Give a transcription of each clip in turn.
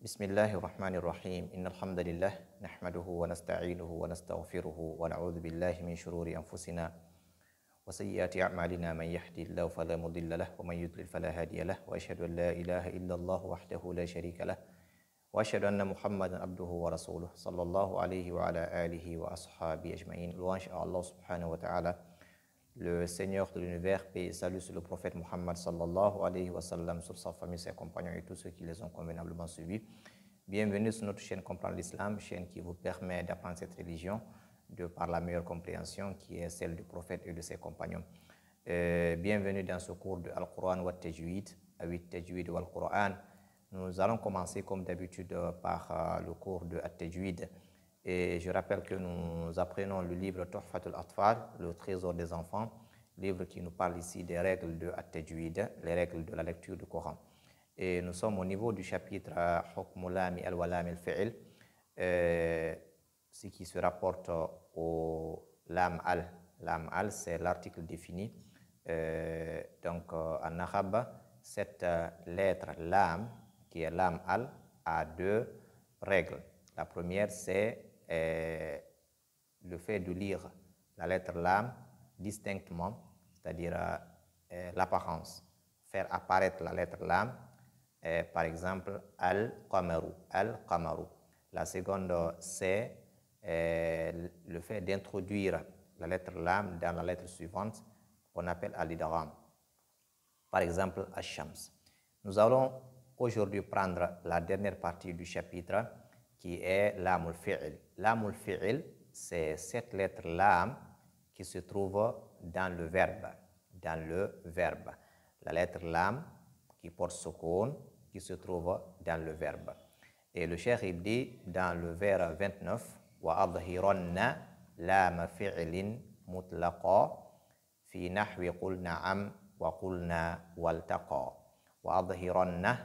بسم الله الرحمن الرحيم إن الحمد لله نحمده ونستعينه ونستغفره ونعوذ بالله من شرور أنفسنا وسيئات أعمالنا من يهدي الله فلا مضل له ومن يضلل فلا هادي له وأشهد أن لا إله إلا الله وحده لا شريك له وأشهد أن محمدا عبده ورسوله صلى الله عليه وعلى آله وأصحابه أجمعين. Louange à Allah subhanahu wa ta'ala, le Seigneur de l'univers, paix et salut sur le prophète Muhammad sallallahu alayhi wa sallam, sur sa famille, ses compagnons et tous ceux qui les ont convenablement suivis. Bienvenue sur notre chaîne Comprendre l'Islam, chaîne qui vous permet d'apprendre cette religion de par la meilleure compréhension qui est celle du prophète et de ses compagnons. Bienvenue dans ce cours de Al-Qur'an wa Tajwid, Tajwid wa Al-Qur'an. Nous allons commencer comme d'habitude par le cours de At-Tajwid. Et je rappelle que nous apprenons le livre Tuhfatul Atfal, le trésor des enfants, livre qui nous parle ici des règles de At-Tajwid, les règles de la lecture du Coran. Et nous sommes au niveau du chapitre Hukmu Lami al-Walami al-Fi'il, ce qui se rapporte au Lam al. Lam al, c'est l'article défini. Donc en arabe, cette lettre Lam, qui est Lam al, a deux règles. La première, c'est le fait de lire la lettre Lam distinctement, c'est-à-dire l'apparence, faire apparaître la lettre Lam, par exemple Al-Qamaru, Al-Qamaru. La seconde, c'est le fait d'introduire la lettre Lam dans la lettre suivante, qu'on appelle Al-Idgham. Par exemple, Ash-Shams. Nous allons aujourd'hui prendre la dernière partie du chapitre, qui est Lamul Fi'il. Lamul Fi'il, c'est cette lettre Lam qui se trouve dans le verbe. Dans le verbe. La lettre Lam qui porte Sukun, qui se trouve dans le verbe. Et le Cheikh il dit dans le vers 29, وَأَظْهِرَنَّ لَامَ فِعْلٍ مُطْلَقًا فِي نَحْوِ قُلْ نَعَمْ وَقُلْنَا وَالْتَقَى. وَأَظْهِرَنَّ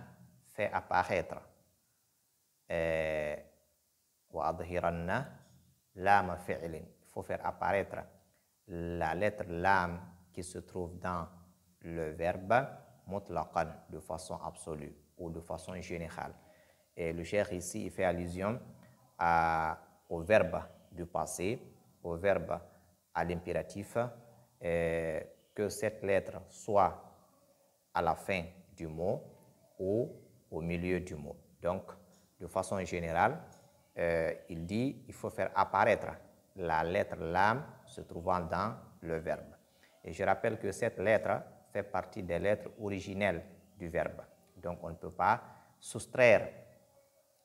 fait apparaître. وَأَظْهِرَنَّ لَامَ فِعْلٍ. Il faut faire apparaître la lettre Lam qui se trouve dans le verbe mutlaqan, de façon absolue ou de façon générale. Et le cheikh ici, il fait allusion au verbe du passé, au verbe à l'impératif, que cette lettre soit à la fin du mot ou au milieu du mot. Donc, de façon générale, il dit il faut faire apparaître la lettre Lam se trouvant dans le verbe. Et je rappelle que cette lettre fait partie des lettres originelles du verbe. Donc, on ne peut pas soustraire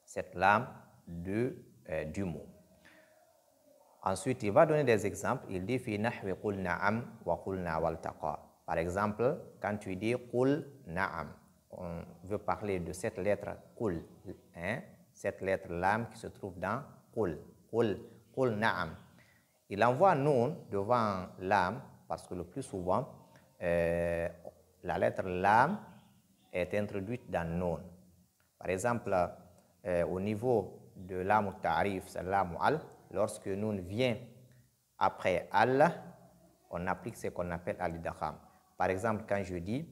cette Lam du mot. Ensuite, il va donner des exemples. Il dit fi nahwi qul na'am wa qulna waltaqa. Par exemple, quand tu dis qul na'am, on veut parler de cette lettre qul, cette lettre Lam qui se trouve dans qul, qul na'am. Il envoie nun devant Lam parce que le plus souvent, la lettre Lam est introduite dans nun. Par exemple, au niveau de Lam al-Ta'rif, c'est Lam al, lorsque nun vient après al, on applique ce qu'on appelle al-idgham. Par exemple, quand je dis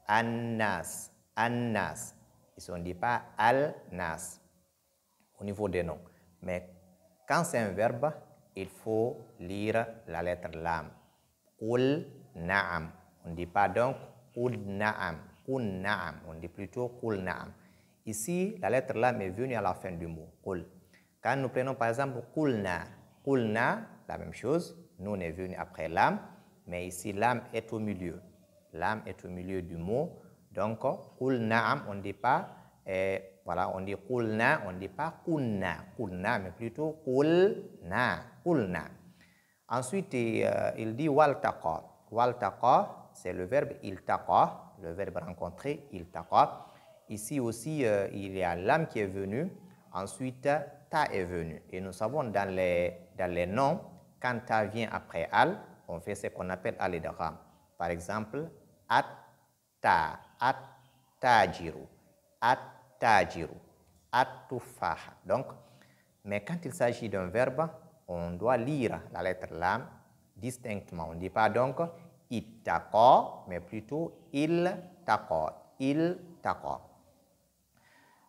An-Nas, An-Nas, ici on ne dit pas Al-Nas au niveau des noms. Mais quand c'est un verbe, il faut lire la lettre Lam. Qul Na'am. On ne dit pas donc Qul Na'am. Qul Na'am. On dit plutôt Qul Na'am. Ici, la lettre Lam est venue à la fin du mot. Qul. Quand nous prenons par exemple Qulna, Qulna, la même chose. Nous, on est venu après Lam. Mais ici, Lam est au milieu. Lam est au milieu du mot. Donc, Qul Na'am, on ne dit pas, voilà, on dit Qulna, on ne dit pas Qulna, Qulna, mais plutôt Qulna, Qulna. Ensuite, il dit Waltaqa. Waltaqa, c'est le verbe iltaqa, le verbe rencontrer, iltaqa. Ici aussi, il y a Lam qui est venu, ensuite Ta est venu. Et nous savons dans les noms, quand Ta vient après Al, on fait ce qu'on appelle al-idgham. Par exemple, At-Ta, At-Tajiru, At-Tajiru, At-Tufaha. Donc, mais quand il s'agit d'un verbe, on doit lire la lettre Lam distinctement. On ne dit pas donc ittaqa, mais plutôt il taqa, il taqa.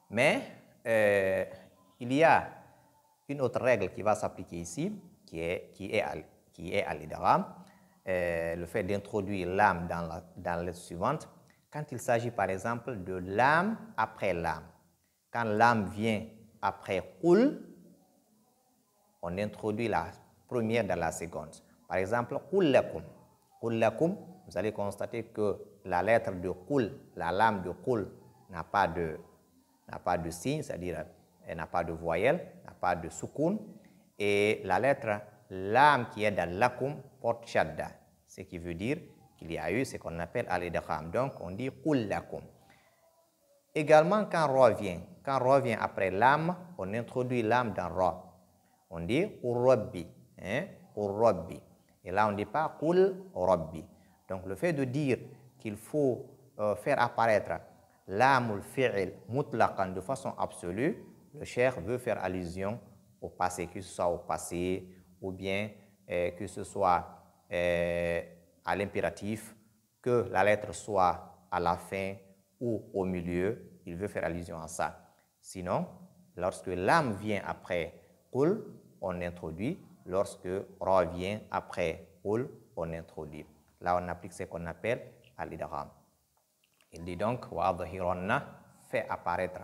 Mais il y a une autre règle qui va s'appliquer ici, qui est à l'idgham, le fait d'introduire lam dans la lettre suivante, quand il s'agit par exemple de lam après lam. Quand lam vient après qul, on introduit la première dans la seconde. Par exemple, qul lakum. Qul lakum, vous allez constater que la lettre de qul, la lam de qul, n'a pas de signe, c'est-à-dire elle n'a pas de voyelle, n'a pas de soukoun. Et la lettre lam qui est dans lakum porte shadda, ce qui veut dire qu'il y a eu ce qu'on appelle al-idgham. Donc, on dit qul lakum. Également, quand ra vient après lam, on introduit lam dans ra. On dit rabbi, rabbi. Et là, on ne dit pas qul rabbi. Donc, le fait de dire qu'il faut faire apparaître lamul fi'il mutlaqan de façon absolue, le cheikh veut faire allusion au passé, que ce soit au passé ou bien que ce soit à l'impératif, que la lettre soit à la fin ou au milieu, il veut faire allusion à ça. Sinon, lorsque lam vient après qul, on introduit. Lorsque ra vient après qul, on introduit. Là, on applique ce qu'on appelle al-idgham. Il dit donc, wa adhiranna, fait apparaître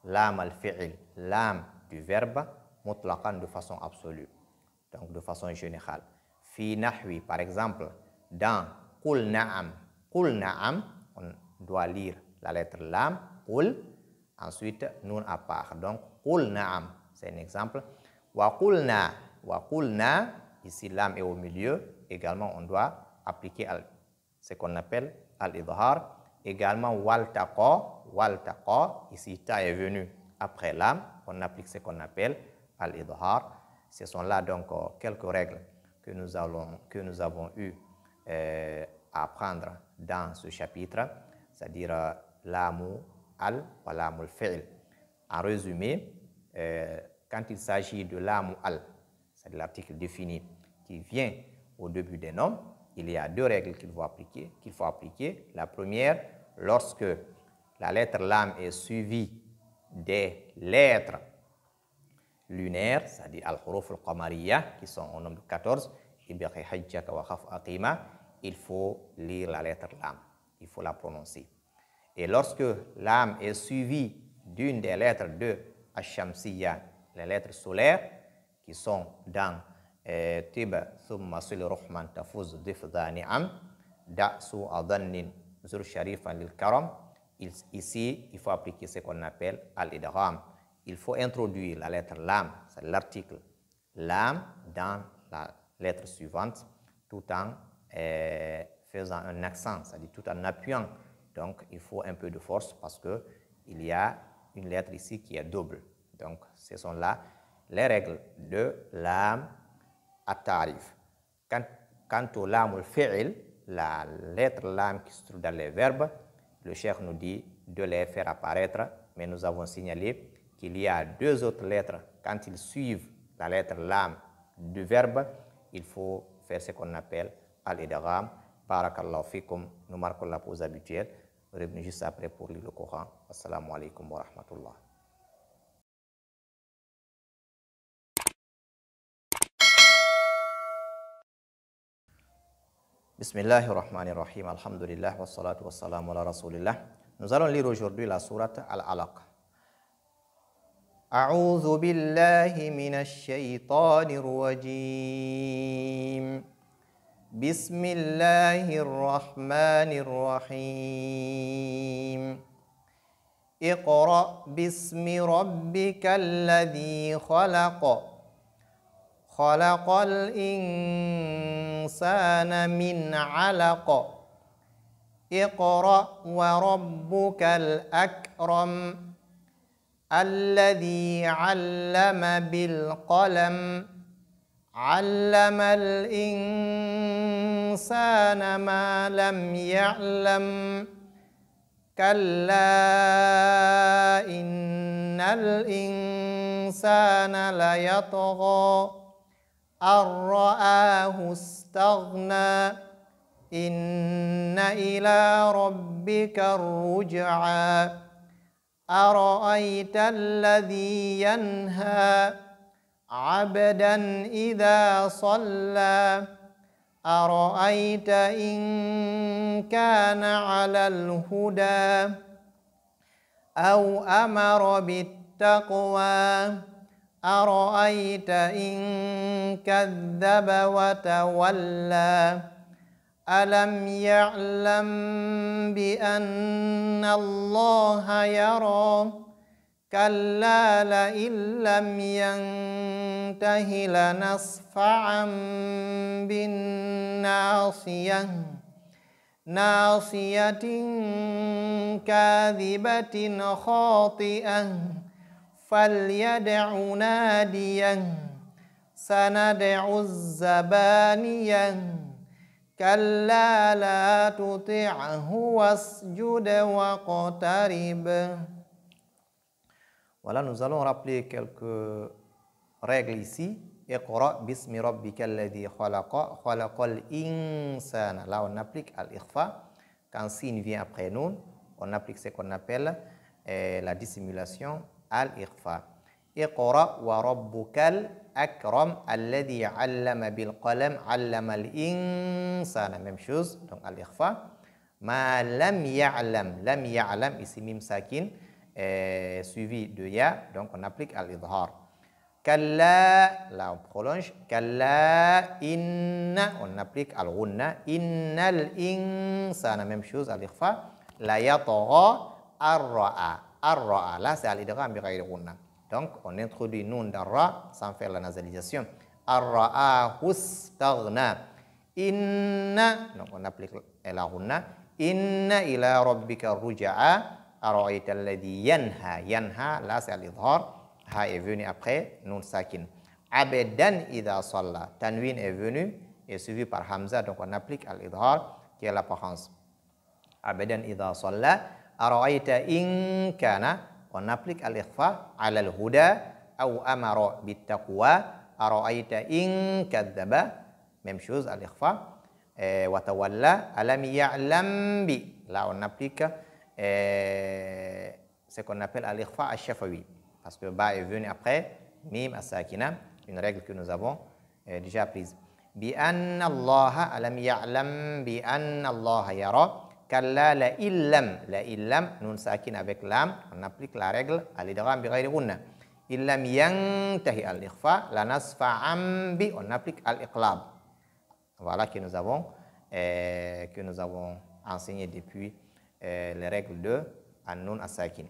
lam al-fi'il, lam du verbe, mutlaqan de façon absolue, donc de façon générale. Fi nahwi, par exemple, dans qul na'am, on doit lire la lettre lam, qul, ensuite nun à part. Donc, qul na'am, c'est un exemple. Wa qulna, ici lam est au milieu, également on doit appliquer ce qu'on appelle al-idhar. Également waltaqa, ici ta est venu après lam, on applique ce qu'on appelle al-idhar. Ce sont là donc quelques règles que nous avons eu à apprendre dans ce chapitre, c'est-à-dire lamu al wa lamul fi'l. En résumé, quand il s'agit de lamu al, c'est l'article défini qui vient au début des noms, il y a deux règles qu'il faut appliquer. La première, lorsque la lettre lam est suivie des lettres lunaires, c'est-à-dire al-huruf al-qamariyya, qui sont au nombre de 14, il faut lire la lettre lam, il faut la prononcer. Et lorsque lam est suivie d'une des lettres de ash-shamsiyya, les lettres solaires, qui sont dans Tiba thumma sil ruhman tafuz difdha ni'am da'su adannin zur sharifan lil karam. Ici, il faut appliquer ce qu'on appelle al-idgham. Il faut introduire la lettre lam, c'est l'article lam, dans la lettre suivante, tout en faisant un accent, c'est-à-dire tout en appuyant. Donc, il faut un peu de force parce qu'il y a une lettre ici qui est double. Donc, ce sont là les règles de lam at-ta'rif. Quant au lam al-fi'il, la lettre lam qui se trouve dans les verbes, le cheikh nous dit de les faire apparaître, mais nous avons signalé qu'il y a deux autres lettres. Quand ils suivent la lettre lam du verbe, il faut faire ce qu'on appelle al-idgham. Barakallahu fikum. Nous marquons la pause habituelle. Revenez juste après pour lire le Coran. Assalamu alaikum wa rahmatullah. Bismillahirrahmanirrahim. Alhamdulillah wa salatu wa salamu ala rasulillah. Nous allons lire aujourd'hui la sourate Al-Alaq. A'udhu billahi minash shaytanir rajim. Bismillahirrahmanirrahim. Iqra bismi rabbikal ladzi khalaq. خلق الإنسان من علق اقرأ وربك الأكرم الذي علم بالقلم علم الإنسان ما لم يعلم كلا إن الإنسان ليطغى أن رآه استغنى إن إلى ربك الرجعى أرأيت الذي ينهى عبدا إذا صلى أرأيت إن كان على الهدى أو أمر بالتقوى أرأيت إن كذب وتولى ألم يعلم بأن الله يرى كلا لئن لم ينته لنصفعا بالناصية ناصية كاذبة خاطئة فليدع ناديا سندع الزبانية كلا لا تطعه واسجد واقترب. Voilà, nous allons rappeler quelques règles ici. Iqra bismi rabbika alladhi khalaqa khalaqal insana. Là, on applique al-ikhfa. Quand signe vient après nun, on applique ce qu'on appelle la dissimulation al-ikhfa. Iqra wa rabbukal akram alladhi allama bil qalam allama al-insana. Même chose, donc al-ikhfa. Ma lam ya'lam. Lam ya'lam, ici mim sakin. Suivi de ya, donc on applique al-idhar. Kalla, là on prolonge. Kalla inna, on applique al-ghunna. Innal insana, même chose, al-ikhfa. La yatagha ar-ra'a. Ar-ra'a, là c'est al-idgham bi ghayri ghunna. Donc on introduit nun d'ar-ra sans faire la nasalisation. Ar-ra'a hustaghna. Inna, donc on applique la ghunna. Inna ila rabbika ruja'a. أرأيت الذي ينهى ينهى là c'est l'idhar ha est venu après nun sakin abedan idha salla tanwin est venu et suivi par hamza donc on applique l'idhar qui est l'apparence abedan idha salla أرأيت in kana on applique l'ikhfa ala al-huda أو amara bit-taqwa أرأيت in kadhaba même chose l'ikhfa wa tawalla alam ya'lam bi là on applique ce qu'on appelle al-ikhfa al-shafawi parce que ba est venu après mim as-sakina, une règle que nous avons déjà prise. Bi anna Allah alam ya'lam bi anna Allah yara kalla la illam nun sakin avec lam on applique la règle al-idgham bi ghayri gunna illam yantahi al-ikhfa la nasfa'an bi on applique al-iqlab. Voilà que nous avons enseigné depuis les règles de an-nun as-sakin.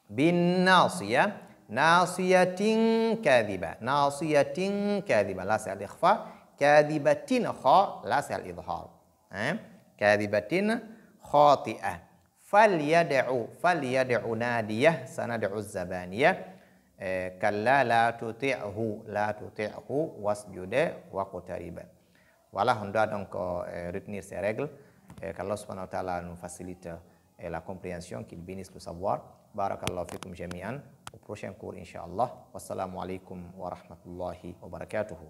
Bin nasiya nasiyatin kadhiba nasiyatin kadhiba là c'est al-ikhfa kadhibatin kha là c'est al-idhar kadhibatin khati'a falyad'u nadiyah sanad'u az-zabaniyah kalla la tuti'hu wasjud waqtarib. Voilà, on doit donc retenir ces règles. Qu'Allah subhanahu wa ta'ala nous facilite la compréhension, qu'il bénisse le savoir. Barakallahu fikum jami'an. Au prochain cours, incha'Allah. Wassalamu alaikum wa rahmatullahi wa barakatuhu.